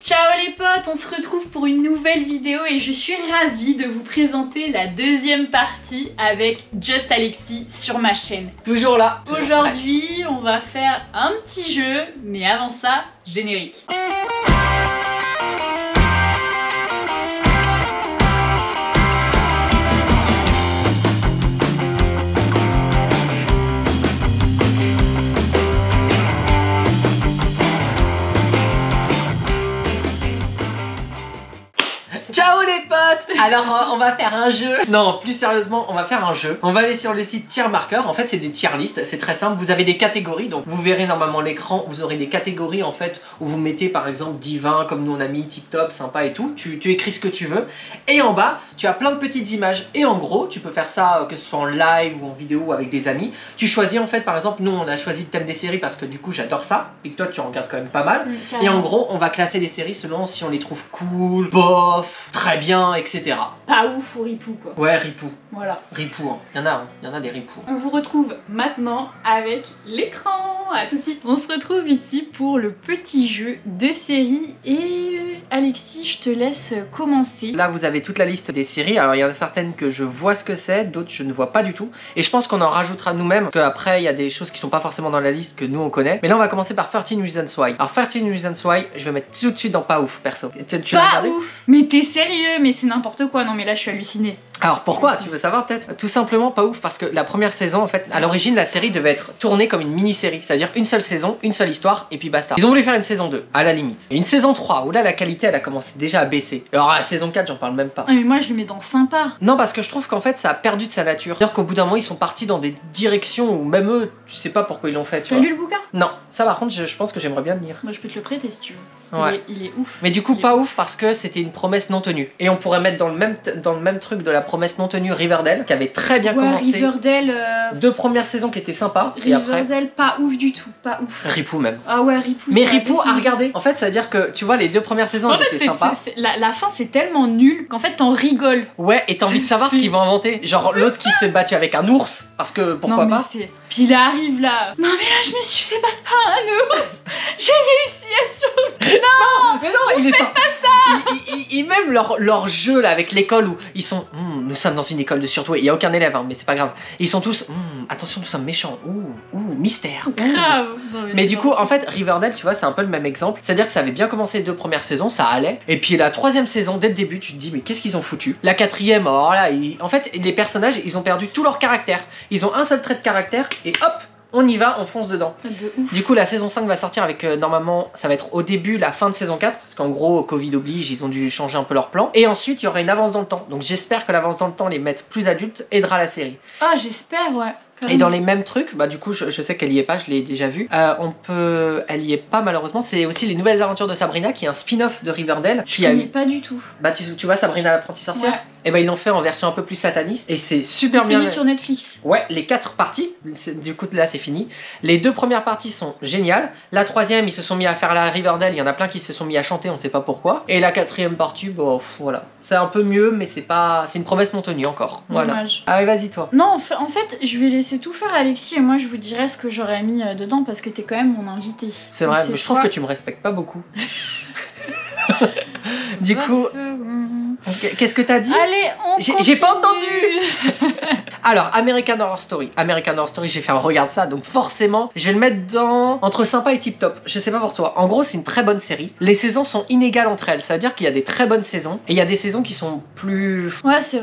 Ciao les potes, on se retrouve pour une nouvelle vidéo et je suis ravie de vous présenter la deuxième partie avec Just Alexis sur ma chaîne. Toujours là. Aujourd'hui, on va faire un petit jeu, mais avant ça, générique. Ciao les potes. Alors on va faire un jeu. Non, plus sérieusement, on va faire un jeu. On va aller sur le site Tier Marker. En fait, c'est des tier lists. C'est très simple. Vous avez des catégories. Donc vous verrez normalement l'écran. Vous aurez des catégories en fait où vous mettez par exemple divin comme nous on a mis, tip top, sympa et tout. Tu écris ce que tu veux. Et en bas, tu as plein de petites images. Et en gros, tu peux faire ça que ce soit en live ou en vidéo ou avec des amis. Tu choisis en fait, par exemple, nous on a choisi le thème des séries parce que du coup j'adore ça. Et que toi tu en regardes quand même pas mal. Et en gros, on va classer les séries selon si on les trouve cool, bof, très bien, etc. Pas ouf ou ripou quoi. Ouais, ripou. Voilà. Ripou, hein. Il y en a des ripoux. On vous retrouve maintenant avec l'écran. À tout de suite. On se retrouve ici pour le petit jeu de séries et Alexis, je te laisse commencer. Là, vous avez toute la liste des séries. Alors, il y en a certaines que je vois ce que c'est, d'autres je ne vois pas du tout. Et je pense qu'on en rajoutera nous-mêmes, parce qu'après, il y a des choses qui sont pas forcément dans la liste que nous on connaît. Mais là, on va commencer par 13 Reasons Why. Alors, 13 Reasons Why, je vais mettre tout de suite dans pas ouf, perso. Tu l'as regardé ? Ouf. Mais t'es sérieux? Mais c'est n'importe quoi. Non, mais là, je suis hallucinée. Alors pourquoi? Tu veux savoir peut-être? Tout simplement pas ouf parce que la première saison en fait, à l'origine la série devait être tournée comme une mini-série, c'est-à-dire une seule saison, une seule histoire et puis basta. Ils ont voulu faire une saison 2 à la limite. Et une saison 3 où là la qualité elle a commencé déjà à baisser. Alors la saison 4 j'en parle même pas. Ah mais moi je le mets dans sympa. Non parce que je trouve qu'en fait ça a perdu de sa nature. C'est-à-dire qu'au bout d'un moment ils sont partis dans des directions où même eux, tu sais pas pourquoi ils l'ont fait. T'as lu le bouquin? Non, ça par contre je pense que j'aimerais bien le lire. Moi je peux te le prêter si tu veux. Ouais. Il est ouf. Mais du coup pas ouf parce que c'était une promesse non tenue. Et on pourrait mettre dans le même truc de la promesse non tenue Riverdale qui avait très bien commencé. Riverdale. Deux premières saisons qui étaient sympas et après. Riverdale pas ouf du tout, pas ouf. Ripou même. Ah ouais Ripou. Mais Ripou à regarder. En fait ça veut dire que tu vois les deux premières saisons elles étaient sympas. La fin c'est tellement nul qu'en fait t'en rigoles. Ouais et t'as envie de savoir ce qu'ils vont inventer. Genre l'autre qui s'est battu avec un ours parce que pourquoi non, pas. Puis il arrive là. Non mais là je me suis fait battre par un ours. J'ai réussi à survivre. Non mais non il est pas ça. Ils même leur jeu là avec l'école où ils sont nous sommes dans une école de surtout il y a aucun élève hein, mais c'est pas grave. Et ils sont tous attention nous sommes méchants. Mystère. Grave. Non, mais du coup en fait Riverdale tu vois c'est un peu le même exemple. C'est à dire que ça avait bien commencé les deux premières saisons ça allait. Et puis la troisième saison dès le début tu te dis mais qu'est-ce qu'ils ont foutu. La quatrième alors là en fait les personnages ils ont perdu tout leur caractère. Ils ont un seul trait de caractère et hop on y va, on fonce dedans. Du coup, la saison 5 va sortir avec, normalement, ça va être au début, la fin de saison 4. Parce qu'en gros, Covid oblige, ils ont dû changer un peu leur plan. Et ensuite, il y aura une avance dans le temps. Donc j'espère que l'avance dans le temps, les mettre plus adultes, aidera la série. Ah, j'espère, ouais. Et dans les mêmes trucs, bah du coup je sais qu'elle y est pas, je l'ai déjà vu. Elle y est pas malheureusement. C'est aussi les nouvelles aventures de Sabrina qui est un spin-off de Riverdale. Je connais pas du tout. Bah tu vois Sabrina l'apprentie sorcière. Ouais. Et bah ils l'ont fait en version un peu plus sataniste et c'est super bien. Sur Netflix. Ouais, les 4 parties. Du coup là c'est fini. Les 2 premières parties sont géniales. La troisième ils se sont mis à faire la Riverdale. Il y en a plein qui se sont mis à chanter, on sait pas pourquoi. Et la 4e partie, bon voilà, c'est un peu mieux mais c'est une promesse non tenue encore. Voilà. Dommage. Ah ouais vas-y toi. Non en fait je vais laisser tout faire Alexis et moi je vous dirai ce que j'aurais mis dedans parce que t'es quand même mon invité. C'est vrai, mais je trouve que tu me respectes pas beaucoup. Du coup, qu'est-ce que t'as dit? Allez, on continue. J'ai pas entendu. Alors, American Horror Story. American Horror Story, j'ai fait un regarde ça, donc forcément, je vais le mettre entre sympa et tip top. Je sais pas pour toi. En gros, c'est une très bonne série. Les saisons sont inégales entre elles. Ça veut dire qu'il y a des très bonnes saisons et il y a des saisons qui sont plus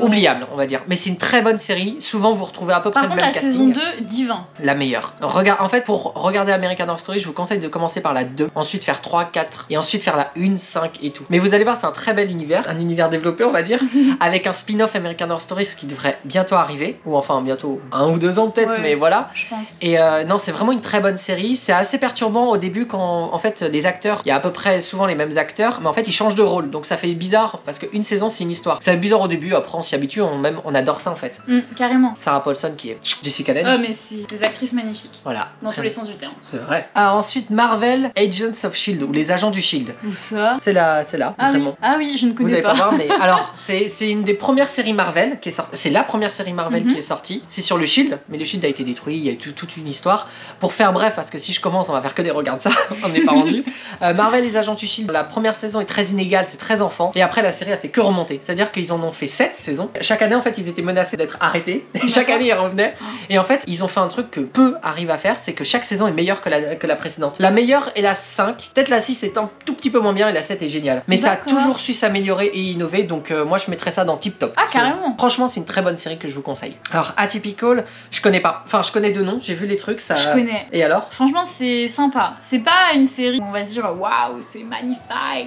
oubliables, on va dire. Mais c'est une très bonne série. Souvent, vous retrouvez à peu près le même casting. Par contre, la saison 2, divin. La meilleure. En fait, pour regarder American Horror Story, je vous conseille de commencer par la 2, ensuite faire 3, 4 et ensuite faire la 1, 5 et tout. Mais vous allez voir, c'est un très bel univers, un univers développé, on va dire, avec un spin-off American Horror Story, ce qui devrait bientôt arriver, ou enfin bientôt 1 ou 2 ans peut-être, mais voilà. Je pense. Et non, c'est vraiment une très bonne série. C'est assez perturbant au début quand, en fait, les acteurs, il y a à peu près souvent les mêmes acteurs, mais en fait, ils changent de rôle. Donc ça fait bizarre parce qu'une saison, c'est une histoire. Ça fait bizarre au début, après on s'y habitue, on adore ça en fait. Carrément. Sarah Paulson qui est Jessica Lange. Oh, mais c'est des actrices magnifiques. Voilà. Dans tous les sens du terme. C'est vrai. Ah, ensuite, Marvel Agents of Shield ou les agents du Shield. Où ça? C'est là, vraiment. Ah oui, je ne connais Vous allez pas. voir, mais alors, c'est une des premières séries Marvel qui est sortie. C'est la première série Marvel qui est sorti. C'est sur le Shield, mais le Shield a été détruit, il y a eu toute une histoire. Pour faire bref, parce que si je commence, on va faire que des regards de ça, on n'est pas rendu. Marvel les Agents du Shield, la première saison est très inégale, c'est très enfant. Et après, la série a fait que remonter. C'est-à-dire qu'ils en ont fait 7 saisons. Chaque année, en fait, ils étaient menacés d'être arrêtés. Et chaque année, ils revenaient. Et en fait, ils ont fait un truc que peu arrivent à faire, c'est que chaque saison est meilleure que la précédente. La meilleure est la 5. Peut-être la 6 est un tout petit peu moins bien et la 7 est géniale. Mais ça a toujours su s'améliorer et innover. Donc moi, je mettrais ça dans tip top. Ah, carrément. Franchement, c'est une très bonne série que je vous conseille. Alors, Atypical, je connais pas. Enfin, je connais deux noms, j'ai vu les trucs. Ça... Je connais. Et alors? Franchement, c'est sympa. C'est pas une série où on va se dire waouh, c'est magnifique.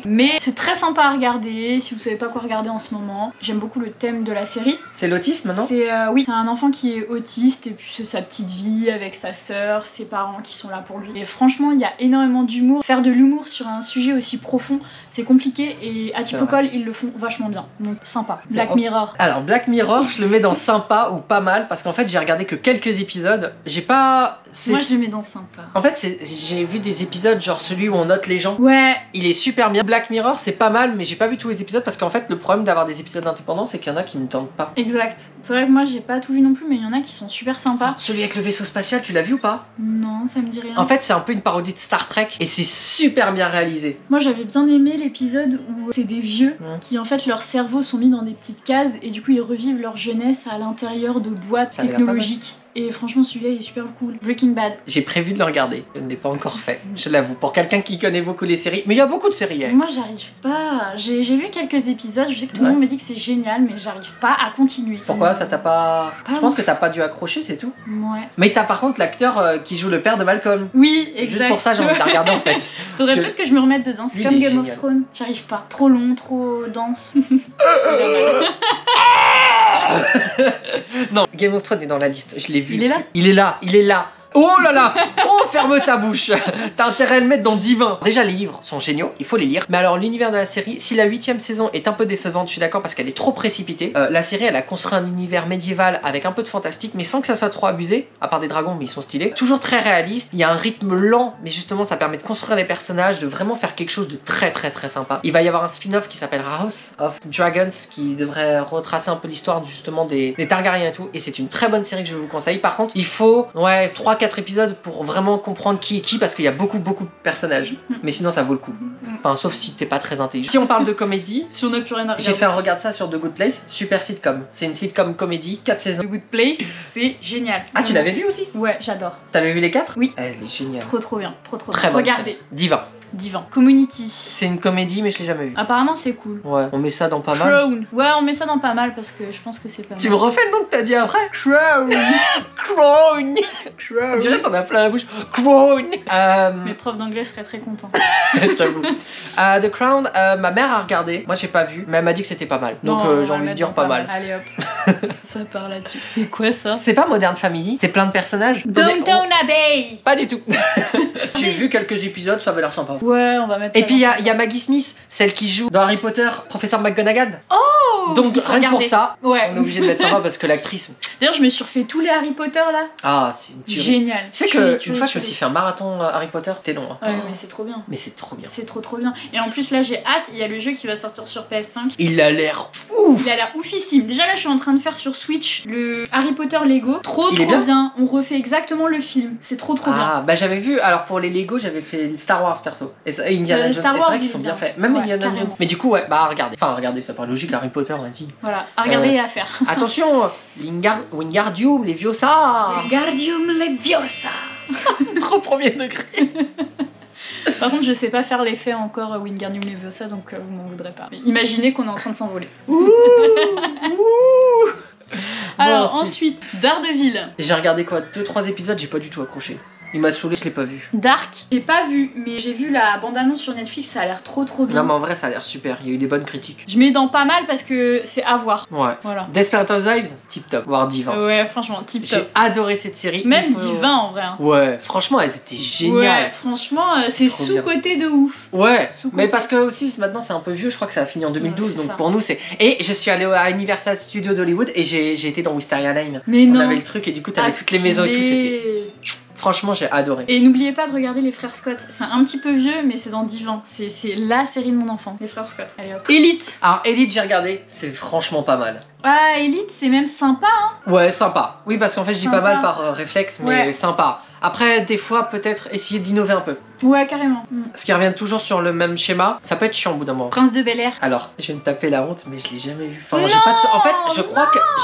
Mais c'est très sympa à regarder si vous savez pas quoi regarder en ce moment. J'aime beaucoup le thème de la série. C'est l'autisme, non? C'est oui, c'est un enfant qui est autiste et puis c'est sa petite vie avec sa sœur, ses parents qui sont là pour lui. Et franchement, il y a énormément d'humour. Faire de l'humour sur un sujet aussi profond, c'est compliqué et Atypical, ils le font vachement bien. Donc sympa. Black Mirror. Alors Black Mirror, je le mets dans sympa ou pas mal parce qu'en fait, j'ai regardé que quelques épisodes. J'ai pas... Moi, je le mets dans sympa. En fait, j'ai vu des épisodes genre celui où on note les gens. Ouais. Il est super bien. Black Mirror, c'est pas mal, mais j'ai pas vu tous les épisodes parce qu'en fait, le problème d'avoir des épisodes indépendants, c'est qu'il y en a qui me tentent pas. Exact. C'est vrai que moi, j'ai pas tout vu non plus, mais il y en a qui sont super sympas. Celui avec le vaisseau spatial, tu l'as vu ou pas? Non, ça me dit rien. En fait, c'est un peu une parodie de Star Trek et c'est super bien réalisé. Moi, j'avais bien aimé l'épisode où c'est des vieux qui, en fait, leurs cerveaux sont mis dans des petites cases et du coup, ils revivent leur jeunesse à l'intérieur de boîtes technologiques. Et franchement, celui-là, il est super cool. Breaking Bad. J'ai prévu de le regarder. Je ne l'ai pas encore fait, je l'avoue. Pour quelqu'un qui connaît beaucoup les séries. Mais il y a beaucoup de séries. Moi, j'arrive pas. J'ai vu quelques épisodes. Je sais que tout le monde me dit que c'est génial, mais j'arrive pas à continuer. Pourquoi ça t'a pas... Je pense que t'as pas dû accrocher, c'est tout. Ouais. Mais t'as par contre l'acteur qui joue le père de Malcolm. Oui, exact. Juste pour ça, j'ai envie de la regarder en fait. Faudrait peut-être que je me remette dedans. C'est comme Game of Thrones. J'arrive pas. Trop long, trop dense. Non, Game of Thrones est dans la liste, je l'ai vu. Il est là? Il est là, il est là. Oh là là! Oh, ferme ta bouche! T'as intérêt à le mettre dans divin. Déjà, les livres sont géniaux, il faut les lire. Mais alors, l'univers de la série, si la 8ème saison est un peu décevante, je suis d'accord parce qu'elle est trop précipitée. La série, elle a construit un univers médiéval avec un peu de fantastique, mais sans que ça soit trop abusé. À part des dragons, mais ils sont stylés. Toujours très réaliste. Il y a un rythme lent, mais justement, ça permet de construire les personnages, de vraiment faire quelque chose de très sympa. Il va y avoir un spin-off qui s'appelle House of Dragons, qui devrait retracer un peu l'histoire justement des Targaryens et tout. Et c'est une très bonne série que je vous conseille. Par contre, il faut 3-4 épisodes pour vraiment comprendre qui est qui parce qu'il y a beaucoup de personnages. Mais sinon ça vaut le coup. Enfin, sauf si t'es pas très intelligent. Si on parle de comédie, si on a plus rien à regarder. J'ai fait un regard de ça sur The Good Place, super sitcom. C'est une sitcom comédie, 4 saisons. The Good Place, c'est génial. Ah, tu l'avais vu aussi? Ouais, j'adore. T'avais vu les 4? Oui. Elle est géniale. Trop bien, trop très bien. Regardez. Divin. Divin. Community. C'est une comédie mais je l'ai jamais vu. Apparemment c'est cool. Ouais, on met ça dans pas mal. Crown. Ouais, on met ça dans pas mal parce que je pense que c'est pas mal. Tu me refais le nom que t'as dit après? Crown. Crown. On dirait t'en as plein la bouche. Crown. Mes profs d'anglais seraient très contents. J'avoue. The Crown, ma mère a regardé. Moi j'ai pas vu, mais elle m'a dit que c'était pas mal. Donc j'ai envie de dire pas mal. Allez hop. Ça part là-dessus. C'est quoi ça? C'est pas Modern Family, c'est plein de personnages. Downton Abbey. Pas du tout. J'ai vu quelques épisodes, ça avait l'air sympa. Ouais, on va mettre. Et puis il y a Maggie Smith, celle qui joue dans Harry Potter, professeur McGonagall. Oh. Donc rien que pour ça, ouais. On est obligé de mettre ça parce que l'actrice. D'ailleurs, je me suis refait tous les Harry Potter là. Ah, c'est une tuerie. Génial. Tu sais qu'une fois je me suis fait un marathon Harry Potter, c'était long. Ouais, mais c'est trop bien. Mais c'est trop bien. C'est trop bien. Et en plus là, j'ai hâte. Il y a le jeu qui va sortir sur PS5. Il a l'air ouf. Il a l'air oufissime. Déjà là, je suis en train de faire sur Switch le Harry Potter Lego. Trop bien. On refait exactement le film. C'est trop bien. Ah, bah j'avais vu. Alors pour les Lego, j'avais fait Star Wars perso. Et Indiana Jones. C'est vrai qu'ils sont bien faits. Même Indiana Jones. Mais du coup, ouais, bah regardez. Enfin, regardez, ça paraît logique. Harry Potter, vas-y. Voilà, à regarder et à faire. Attention, Wingardium Leviosa. Wingardium Leviosa. Trop premier degré. Par contre, je sais pas faire l'effet encore Wingardium Leviosa, donc vous m'en voudrez pas. Mais imaginez qu'on est en train de s'envoler. Alors ensuite, Daredevil. J'ai regardé quoi, 2-3 épisodes, j'ai pas du tout accroché. Il m'a saoulé, je l'ai pas vu. Dark, j'ai pas vu, mais j'ai vu la bande-annonce sur Netflix, ça a l'air trop bien. Non mais en vrai ça a l'air super, il y a eu des bonnes critiques. Je mets dans pas mal parce que c'est à voir. Ouais. Voilà. Desperate Housewives, tip top, voire divin. Ouais, franchement, tip top. J'ai adoré cette série. Même divin en vrai. Ouais, franchement elles étaient géniales. Ouais, franchement c'est sous-côté de ouf. Ouais, mais parce que aussi maintenant c'est un peu vieux, je crois que ça a fini en 2012, donc pour nous c'est... Et je suis allée à Universal Studios d'Hollywood et j'ai été dans Wisteria Lane. Mais non. On avait le truc et du coup t'avais toutes les maisons et tout, c'était... Franchement, j'ai adoré. Et n'oubliez pas de regarder Les Frères Scott. C'est un petit peu vieux, mais c'est dans Divin. C'est la série de mon enfant, Les Frères Scott. Allez hop. Elite. Alors, Elite, j'ai regardé. C'est franchement pas mal. Ah, Elite, c'est même sympa, hein. Ouais, sympa. Oui, parce qu'en fait, je dis pas Sympa. mal par réflexe, mais Ouais. sympa. Après, des fois, peut-être essayer d'innover un peu. Ouais, carrément. Parce qu'ils reviennent toujours sur le même schéma, ça peut être chiant au bout d'un moment. Prince de Bel-Air. Alors, je vais me taper la honte, mais je l'ai jamais vu. Enfin, Non, j'ai pas de... En fait,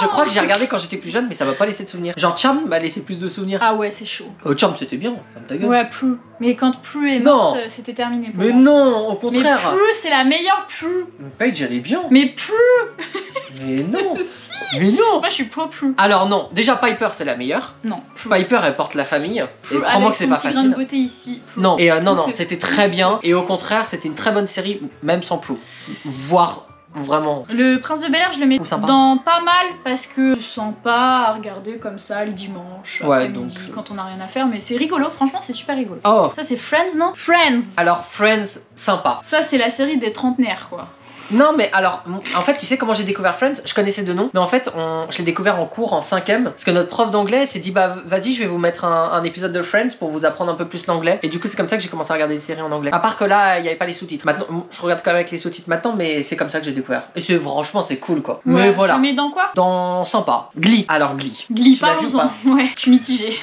je crois que j'ai regardé quand j'étais plus jeune, mais ça m'a pas laissé de souvenirs. Genre, Charm m'a laissé plus de souvenirs. Ah ouais, c'est chaud. Charm, c'était bien, ferme ta gueule. Ouais, Prue. Mais quand Prue est Non. morte, c'était terminé pour Mais moi. non, au Mais contraire. Prue, c'est la meilleure Prue. Paige, elle est bien. Mais Prue. Mais non. Si. Mais non. Moi, je suis pro Prue. Alors non, déjà Piper, c'est la meilleure. Non, Prue. Piper, elle porte la famille. Et Prue, crois-moi avec que c'est son pas petit grain facile. de beauté ici. Prue. Non, et non, Ok. c'était très bien. Et au contraire, c'était une très bonne série, même sans Prue. Voire vraiment. Le Prince de Bel-Air, je le mets Ou sympa. dans pas mal parce que je sens pas à regarder comme ça le dimanche, Ouais, après-midi, donc, quand on a rien à faire. Mais c'est rigolo, franchement, c'est super rigolo. Oh. Ça, c'est Friends, non? Friends. Alors Friends, sympa. Ça, c'est la série des trentenaires, quoi. Non mais alors, en fait tu sais comment j'ai découvert Friends? Je connaissais de nom, mais en fait je l'ai découvert en cours en 5ème. Parce que notre prof d'anglais s'est dit bah vas-y je vais vous mettre un épisode de Friends pour vous apprendre un peu plus l'anglais. Et du coup c'est comme ça que j'ai commencé à regarder des séries en anglais. À part que là il n'y avait pas les sous-titres. Maintenant je regarde quand même avec les sous-titres maintenant, mais c'est comme ça que j'ai découvert. Et c'est franchement c'est cool quoi. Mais Ouais, voilà. Tu le mets dans quoi? Dans sympa. Glee. Alors Glee. Glee, Tu l'as vu ou parlons-en. Ouais, je suis mitigée.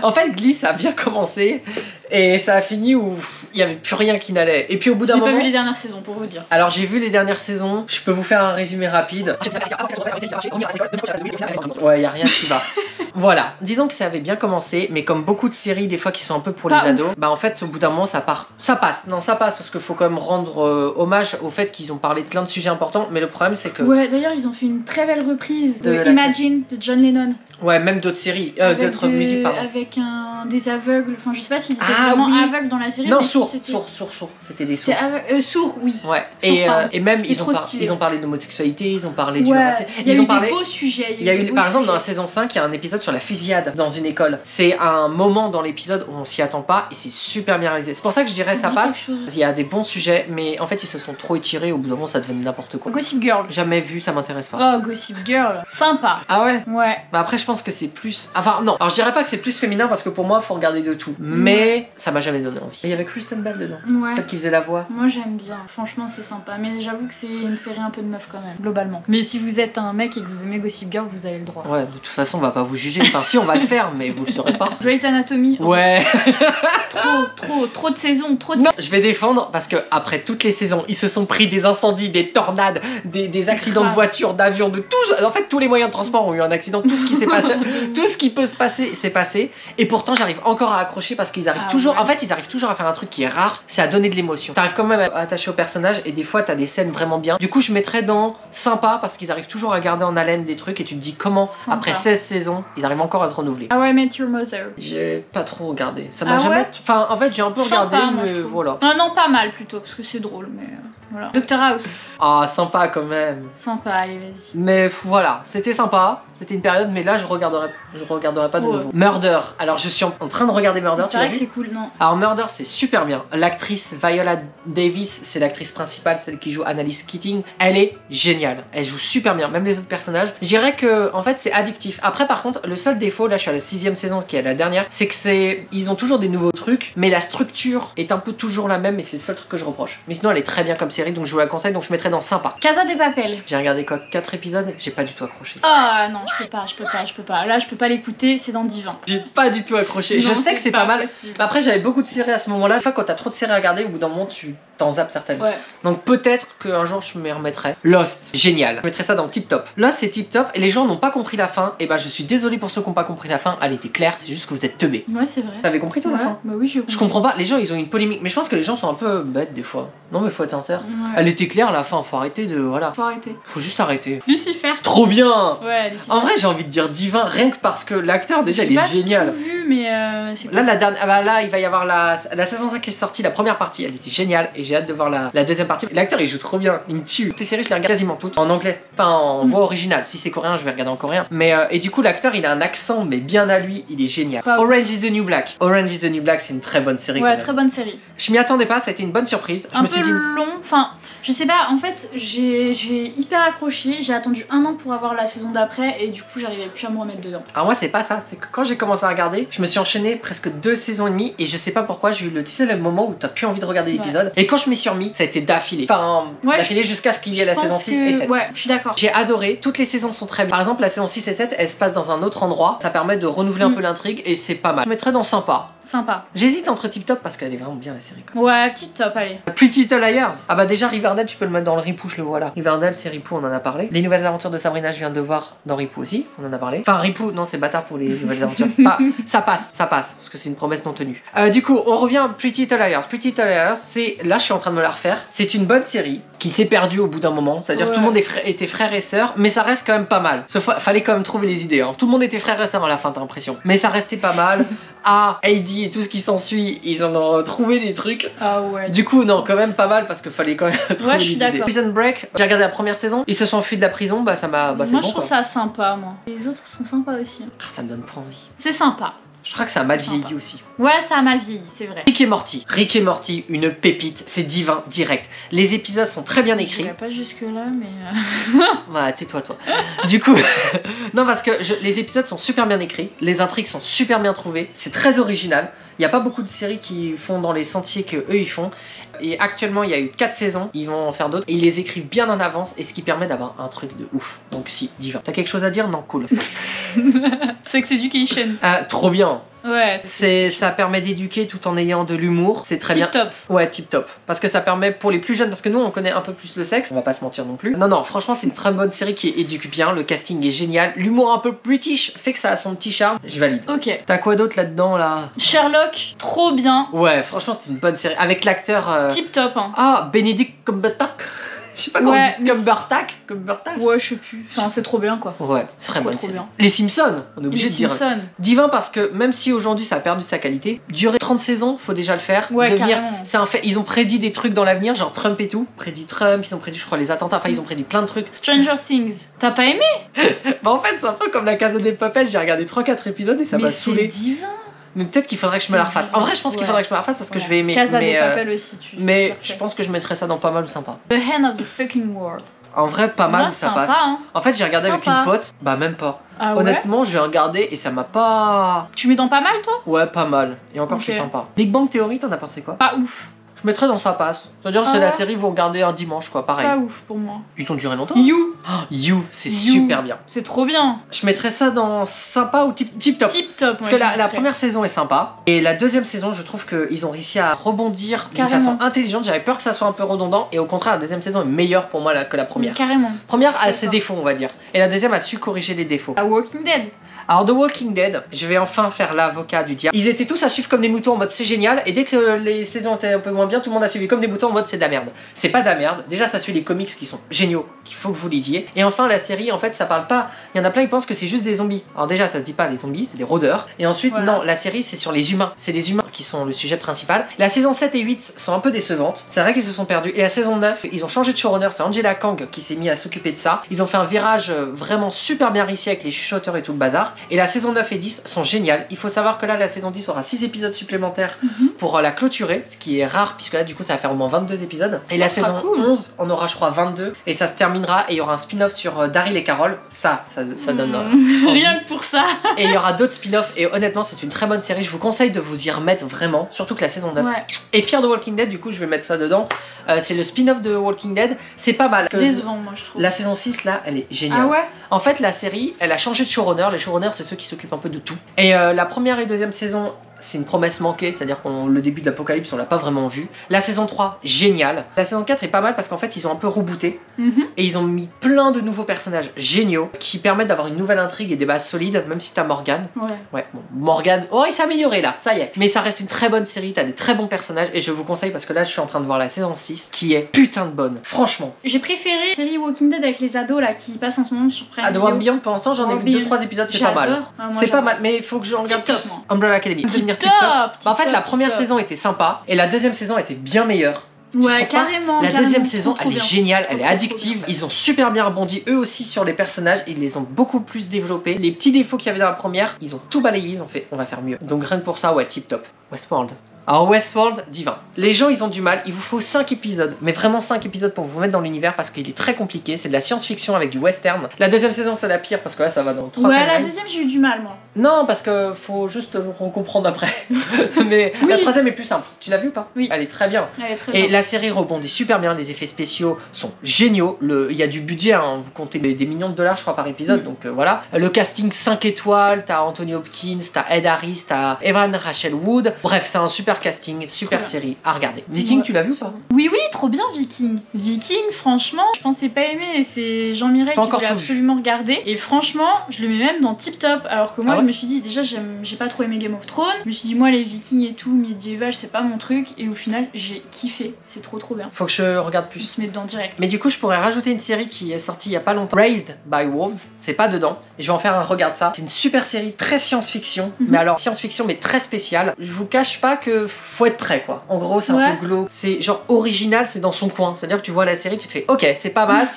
En fait Glee ça a bien commencé et ça a fini où il y avait plus rien qui n'allait. Et puis au bout J'ai d'un pas moment... vu les dernières saisons, pour vous dire. Alors j'ai vu les dernières saisons, je peux vous faire un résumé rapide. Ouais, y a rien qui va. Voilà, disons que ça avait bien commencé, mais comme beaucoup de séries des fois qui sont un peu pour les Pas ados, bah en fait au bout d'un moment ça part. Ça passe, non ça passe parce qu'il faut quand même rendre hommage au fait qu'ils ont parlé de plein de sujets importants, mais le problème c'est que... Ouais, d'ailleurs, ils ont fait une très belle reprise de De la- Imagine de John Lennon. Ouais, même d'autres séries, Avec d'autres musiques pardon. Avec des aveugles. Enfin, je sais pas s'ils étaient Ah, vraiment oui. aveugles dans la série. Non, mais si sourds, c'était- sourds, c'était des sourds. C'était sourd, oui. Ouais, Sourds, pardon. et même C'était ils ont, trop stylé. ils ont parlé d'homosexualité, ils ont parlé du Ouais, racisme, il y a ils eu ont parlé... des beaux sujets. Il y a des eu, beaux par exemple, dans la sujets. saison 5, il y a un épisode sur la fusillade dans une école. C'est un moment dans l'épisode où on s'y attend pas et c'est super bien réalisé. C'est pour ça que je dirais ça dit passe. quelque chose. Il y a des bons sujets, mais en fait, ils se sont trop étirés. Au bout d'un moment, ça devenait n'importe quoi. Gossip Girl. Jamais vu, ça m'intéresse pas. Oh, Gossip Girl. Sympa. Ah ouais? Ouais. Bah après, je pense que c'est plus. Enfin, non. Alors, je dirais pas que c'est plus féminin parce que pour moi, faut regarder de tout. Mais ça m'a jamais donné envie. Il y avait Kristen Bell dedans. Ouais. Celle qui faisait la voix. Moi j'aime bien, franchement c'est sympa, mais j'avoue que c'est une série un peu de meuf quand même, globalement. Mais si vous êtes un mec et que vous aimez Gossip Girl, vous avez le droit. Ouais, de toute façon, on va pas vous juger. Enfin, si, on va le faire, mais vous le saurez pas. Grey's Anatomy, Ouais. trop de saisons, trop de Non, je vais défendre parce que après toutes les saisons, ils se sont pris des incendies, des tornades, des accidents de Grave. voiture, d'avion, de tout. En fait, tous les moyens de transport ont eu un accident. Tout ce qui s'est passé, tout ce qui peut se passer, s'est passé. Et pourtant, j'arrive encore à accrocher parce qu'ils arrivent Ah toujours. ouais. En fait, ils arrivent toujours à faire un truc qui est rare, c'est à donner de l'émotion. T'arrives quand même à attacher au personnage et des fois, t'as des scènes vraiment bien. Du coup, je mettrais dans sympa parce qu'ils arrivent toujours à garder en haleine des trucs et tu te dis comment Sympa. après 16 saisons, ils arrivent encore à se renouveler. How I Met Your Mother. J'ai pas trop regardé. Ça m'a Ah jamais. ouais Enfin, en fait, j'ai un peu Sympa, regardé, moi, mais je trouve. voilà. Non, pas mal plutôt, parce que c'est drôle, mais voilà. Dr House, Ah, sympa quand même. sympa, allez vas-y. Mais voilà, c'était sympa. C'était une période, mais là, je regarderai pas de Ouais. nouveau. Murder. Alors, je suis en train de regarder Murder. Il Tu l'as paraît que vu? c'est cool, non? Alors, Murder, c'est super bien. L'actrice Viola Davis, c'est l'actrice principale, celle qui joue Annalise Keating. Elle est géniale. Elle joue super bien. Même les autres personnages. Je dirais que, en fait, c'est addictif. Après, par contre, le seul défaut, là, je suis à la 6ème saison, qui est la dernière, c'est que ils ont toujours des nouveaux trucs, mais la structure est un peu toujours la même, et c'est le seul truc que je reproche. Mais sinon, elle est très bien comme série, donc je vous la conseille, donc je mettrai dans sympa. Casa de Papel. J'ai regardé quoi, 4 épisodes, j'ai pas du tout accroché. Ah non, je peux pas. Là, je peux pas l'écouter, c'est dans Divin. J'ai pas du tout accroché. Je Non, sais que c'est pas mal. possible. Après, j'avais beaucoup de séries à ce moment-là. Des fois, quand t'as trop de séries à regarder, au bout d'un moment, tu t'en zappes certaines. Ouais. Donc peut-être qu'un jour, je m'y remettrai. Lost, génial. Je mettrai ça dans Tip Top. Lost, c'est Tip Top et les gens n'ont pas compris la fin. Et bah, je suis désolé pour ceux qui n'ont pas compris la fin. Elle était claire, c'est juste que vous êtes teubés. Ouais, c'est vrai. T'avais compris toi la Ouais, fin? bah oui, Je comprends pas. Les gens, ils ont une polémique. Mais je pense que les gens sont un peu bêtes des fois. Non, mais faut être sincère. Ouais. Elle était claire la fin. Faut arrêter de. Voilà. Faut arrêter. Faut juste arrêter. Lucifer. Trop bien! Ouais, Lucifer. En vrai, j'ai envie de dire divin, rien que parce que l'acteur, déjà, il J'ai est pas génial. tout vu, mais c'est Là, la dernière, ah bah là, il va y avoir la saison 5 qui est sortie, la première partie, elle était géniale et j'ai hâte de voir la deuxième partie. L'acteur, il joue trop bien, il me tue. Les séries, je les regarde quasiment toutes en anglais, enfin en voix originale. Si c'est coréen, je vais regarder en coréen. Mais et du coup, l'acteur, il a un accent, mais bien à lui, il est génial. Pas Orange is the New Black. Orange is the New Black, c'est une très bonne série. quand Ouais, même. très bonne série. Je m'y attendais pas, ça a été une bonne surprise. Je Un me peu suis dit. long, enfin, Je sais pas, en fait, j'ai hyper accroché. J'ai attendu 1 an pour avoir la saison d'après et du coup, j'arrivais plus à me remettre dedans. Alors moi, c'est pas ça. C'est que quand j'ai commencé à regarder, je me suis enchaîné presque 2 saisons et demie et je sais pas pourquoi j'ai eu tu sais, le moment où t'as plus envie de regarder l'épisode. Et quand je m'y suis remis, ça a été d'affilée. Enfin, d'affilée jusqu'à ce qu'il y ait la saison 6 et 7. Ouais, je suis d'accord. J'ai adoré. Toutes les saisons sont très bien. Par exemple, la saison 6 et 7, elle se passe dans un autre endroit. Ça permet de renouveler un peu l'intrigue et c'est pas mal. Je mettrais dans sympa. Sympa. J'hésite entre Tip Top parce qu'elle est vraiment bien la série. Ouais, Tip Top, allez. Pretty Little Liars. Ah bah déjà Riverdale, tu peux le mettre dans le Ripou, je le vois là. Riverdale, c'est Ripou, on en a parlé. Les nouvelles aventures de Sabrina, je viens de voir dans Ripou aussi, on en a parlé. Enfin Ripou, non c'est bâtard pour les nouvelles aventures. Pas, ça passe, parce que c'est une promesse non tenue. Du coup, on revient à Pretty Little Liars. Pretty Little Liars, c'est, là je suis en train de me la refaire. C'est une bonne série qui s'est perdue au bout d'un moment. C'est-à-dire que tout le monde était frères et sœurs, mais ça reste quand même pas mal. Fallait quand même trouver les idées. Hein. Tout le monde était frères et sœurs à la fin, t'as l'impression. Mais ça restait pas mal. Heidi et tout ce qui s'ensuit, ils en ont trouvé des trucs. Ah ouais. Du coup, non, quand même pas mal parce qu'il fallait quand même trouver ouais, je suis des idées. Prison Break, j'ai regardé la première saison, ils se sont enfuis de la prison, bah ça m'a. Bah, moi, bon, je trouve ça sympa, moi. Les autres sont sympas aussi. Ah, ça me donne pas envie. C'est sympa. Je crois que ça a mal vieilli aussi. Ouais, ça a mal vieilli, c'est vrai. Rick et Morty. Rick et Morty, une pépite, c'est divin, direct. Les épisodes sont très bien écrits. Je pas jusque là, mais. Ouais, tais-toi, toi. Du coup, non, parce que les épisodes sont super bien écrits, les intrigues sont super bien trouvées, c'est très original. Il n'y a pas beaucoup de séries qui font dans les sentiers que eux ils font. Et actuellement, il y a eu 4 saisons, ils vont en faire d'autres. Et ils les écrivent bien en avance, et ce qui permet d'avoir un truc de ouf. Donc si, divin. T'as quelque chose à dire? Non, cool. Sex Education. Trop bien. Ouais, ça permet d'éduquer tout en ayant de l'humour, c'est très bien. Tip top. Ouais, tip top. Parce que ça permet pour les plus jeunes, parce que nous on connaît un peu plus le sexe, on va pas se mentir non plus. Non, franchement, c'est une très bonne série qui éduque bien, le casting est génial, l'humour un peu british fait que ça a son petit charme, je valide. Ok. T'as quoi d'autre là-dedans là? Sherlock, trop bien. Ouais, franchement, c'est une bonne série. Avec l'acteur. Tip top, hein. Ah, Benedict Cumberbatch. Je sais pas comment on dit. Cumberbatch. Ouais, je sais plus. Enfin, c'est trop bien quoi. Ouais, très bonne trop série. bien. Les Simpsons, on est obligé de dire. Simpsons. Divin parce que même si aujourd'hui ça a perdu sa qualité, durer 30 saisons, faut déjà le faire. Ouais, carrément. C'est un fait. Ils ont prédit des trucs dans l'avenir, genre Trump et tout. Prédit Trump, ils ont prédit, je crois, les attentats. Enfin, ils ont prédit plein de trucs. Stranger Things. T'as pas aimé? Bah, en fait, c'est un peu comme la Casa des Papel. J'ai regardé 3-4 épisodes et ça m'a saoulé. C'est divin. Mais peut-être qu'il faudrait que je me la refasse. En vrai, je pense qu'il faudrait que je me la refasse parce que je vais aimer. Casa des Papel aussi, mais je pense que je mettrais ça dans pas mal ou sympa. The Hand of the Fucking World. En vrai, pas mal où ça passe. Hein. En fait, j'ai regardé avec une pote. Bah, même pas. Ah ouais? Honnêtement, j'ai regardé et ça m'a pas. Tu mets dans pas mal, toi? Ouais, pas mal. Et encore, je suis sympa. Big Bang Theory, t'en as pensé quoi? Pas ouf. Je mettrais dans ça passe. C'est-à-dire que c'est la série, vous regardez un dimanche, quoi, pareil. Pas ouf pour moi. Ils ont duré longtemps. You. Oh, You, c'est super bien. C'est trop bien. Je mettrais ça dans sympa ou tip top. Tip top. Parce que la première saison est sympa. Et la deuxième saison, je trouve qu'ils ont réussi à rebondir d'une façon intelligente. J'avais peur que ça soit un peu redondant. Et au contraire, la deuxième saison est meilleure pour moi que la première. Carrément. Première a ses défauts, on va dire. Et la deuxième a su corriger les défauts. A Walking Dead. Alors The Walking Dead, je vais enfin faire l'avocat du diable. Ils étaient tous à suivre comme des moutons en mode c'est génial, et dès que les saisons étaient un peu moins bien, tout le monde a suivi comme des moutons en mode c'est de la merde. C'est pas de la merde, déjà ça suit les comics qui sont géniaux, qu'il faut que vous lisiez. Et enfin la série, en fait ça parle pas, il y en a plein qui pensent que c'est juste des zombies. Alors déjà ça se dit pas les zombies, c'est des rôdeurs. Et ensuite non, la série c'est sur les humains, c'est les humains qui sont le sujet principal. La saison 7 et 8 sont un peu décevantes, c'est vrai qu'ils se sont perdus. Et la saison 9, ils ont changé de showrunner, c'est Angela Kang qui s'est mis à s'occuper de ça. Ils ont fait un virage vraiment super bien réussi avec les chuchoteurs et tout le bazar. Et la saison 9 et 10 sont géniales. Il faut savoir que là, la saison 10 aura 6 épisodes supplémentaires pour la clôturer, ce qui est rare puisque là, du coup, ça va faire au moins 22 épisodes. Et la saison 11, on aura, je crois, 22 et ça se terminera. Et il y aura un spin-off sur Daryl et Carol. Ça donne rien que pour ça. Et il y aura d'autres spin-offs. Et honnêtement, c'est une très bonne série. Je vous conseille de vous y remettre vraiment, surtout que la saison 9. Ouais. Et Fear the Walking Dead, du coup, je vais mettre ça dedans. C'est le spin-off de Walking Dead. C'est pas mal. Décevant, moi, je trouve. La saison 6, là, elle est géniale. Ah ouais? En fait, la série, elle a changé de showrunner. Les showrunners, c'est ceux qui s'occupent un peu de tout. Et la première et deuxième saison, c'est une promesse manquée, c'est-à-dire qu'on le début de l'Apocalypse, on l'a pas vraiment vu. La saison 3, génial. La saison 4 est pas mal parce qu'en fait, ils ont un peu rebooté et ils ont mis plein de nouveaux personnages géniaux qui permettent d'avoir une nouvelle intrigue et des bases solides, même si t'as Morgan. Ouais, bon, Morgan, oh, il s'est amélioré là, ça y est. Mais ça reste une très bonne série, t'as des très bons personnages et je vous conseille parce que là, je suis en train de voir la saison 6 qui est putain de bonne, franchement. J'ai préféré la série Walking Dead avec les ados là qui passent en ce moment sur Prime Video. Adore Beyond, pour l'instant, j'en ai vu 2-3 épisodes, c'est pas mal. C'est pas mal, mais il faut que je regarde tous. Umbrella Academy. Tip en fait, la première saison était sympa et la deuxième saison était bien meilleure. Ouais, carrément. La deuxième saison, elle est géniale, elle est trop addictive. Ils ont super bien rebondi eux aussi sur les personnages, ils les ont beaucoup plus développés. Les petits défauts qu'il y avait dans la première, ils ont tout balayé, ils ont fait on va faire mieux. Donc rien que pour ça, ouais, tip top. Westworld. Alors Westworld, divin. Les gens ils ont du mal, il vous faut 5 épisodes, mais vraiment 5 épisodes pour vous mettre dans l'univers parce qu'il est très compliqué, c'est de la science-fiction avec du western. La deuxième saison c'est la pire parce que là ça va dans 3 Ouais, la deuxième j'ai eu du mal moi. Non, parce que faut juste comprendre après. Mais oui. La troisième est plus simple. Tu l'as vu ou pas? Oui. Elle est très bien. Elle est très Et bien. la série rebondit super bien, les effets spéciaux sont géniaux. Il y a du budget, hein. Vous comptez des millions de dollars je crois par épisode, donc voilà. Le casting 5 étoiles, t'as Anthony Hopkins, t'as Ed Harris, t'as Evan Rachel Wood. Bref, c'est un super casting, super série à regarder. Viking, tu l'as vu ou pas? Oui, oui, trop bien Viking. Viking, franchement, je pensais pas aimer et c'est Jean Mireille qui voulait absolument regarder. Et franchement, je le mets même dans Tip Top. Alors que moi, je me suis dit, déjà, j'ai pas trop aimé Game of Thrones. Je me suis dit, moi, les Vikings et tout, médiéval, c'est pas mon truc. Et au final, j'ai kiffé. C'est trop bien. Faut que je regarde On plus. se met dedans direct. Mais du coup, je pourrais rajouter une série qui est sortie il y a pas longtemps. Raised by Wolves. C'est pas dedans. Et je vais en faire un regard de ça. C'est une super série, très science-fiction. Mais alors, science-fiction, mais très spéciale. Je vous cache pas que faut être prêt, quoi. En gros, c'est un peu glauque. C'est genre original, c'est dans son coin. C'est-à-dire que tu vois la série, tu te fais ok, c'est pas mal,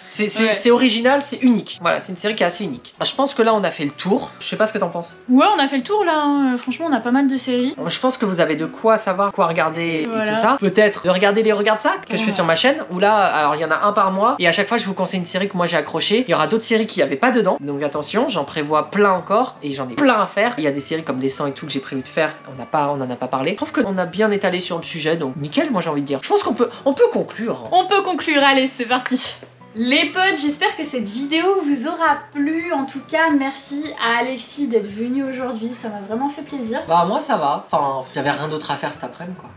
c'est original, c'est unique. Voilà, c'est une série qui est assez unique. Je pense que là, on a fait le tour. Je sais pas ce que t'en penses. Ouais, on a fait le tour là. Hein. Franchement, on a pas mal de séries. Je pense que vous avez de quoi savoir, quoi regarder et tout ça. Peut-être de regarder les regards de sac que je fais sur ma chaîne. Où là, alors il y en a un par mois. Et à chaque fois, je vous conseille une série que moi j'ai accroché. Il y aura d'autres séries qui n'y avaient pas dedans. Donc attention, j'en prévois plein encore. Et j'en ai plein à faire. Il y a des séries comme Les 100 et tout que j'ai prévu de faire. On en a pas parlé. Je trouve qu'on a bien étalé sur le sujet. Donc nickel, moi j'ai envie de dire. Je pense qu'on peut conclure. On peut conclure, allez, c'est parti. Les potes, j'espère que cette vidéo vous aura plu. En tout cas, merci à Alexis d'être venu aujourd'hui. Ça m'a vraiment fait plaisir. Bah moi ça va. Enfin, j'avais rien d'autre à faire cet après-midi quoi.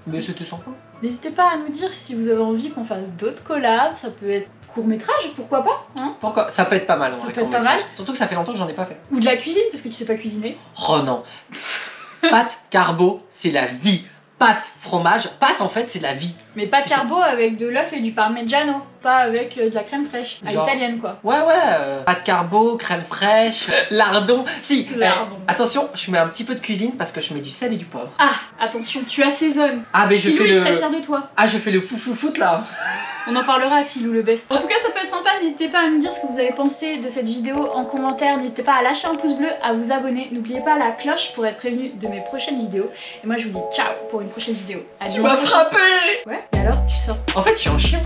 Mais c'était sympa. N'hésitez pas à nous dire si vous avez envie qu'on fasse d'autres collabs. Ça peut être court-métrage, pourquoi pas hein. Pourquoi? Ça peut être pas mal. Ça peut être pas mal. Surtout que ça fait longtemps que j'en ai pas fait. Ou de la cuisine, parce que tu sais pas cuisiner. Oh non. Pâte carbo, c'est la vie. Pâte, fromage, pâte en fait c'est la vie. Mais pâte carbo avec de l'œuf et du parmigiano, pas avec de la crème fraîche, à l'italienne quoi. Ouais pâte carbo, crème fraîche, lardon. Si, lardon. Attention, je mets un petit peu de cuisine parce que je mets du sel et du poivre. Ah, attention, tu assaisonnes. Ah mais je Philou, fais il serait fier de toi. Ah je fais le fout là. On en parlera à Philou le best. En tout cas, ça peut être sympa, n'hésitez pas à nous dire ce que vous avez pensé de cette vidéo en commentaire. N'hésitez pas à lâcher un pouce bleu, à vous abonner. N'oubliez pas la cloche pour être prévenu de mes prochaines vidéos. Et moi, je vous dis ciao pour une prochaine vidéo. Tu m'as frappé. Ouais, et alors, tu sors. En fait, je suis un chien.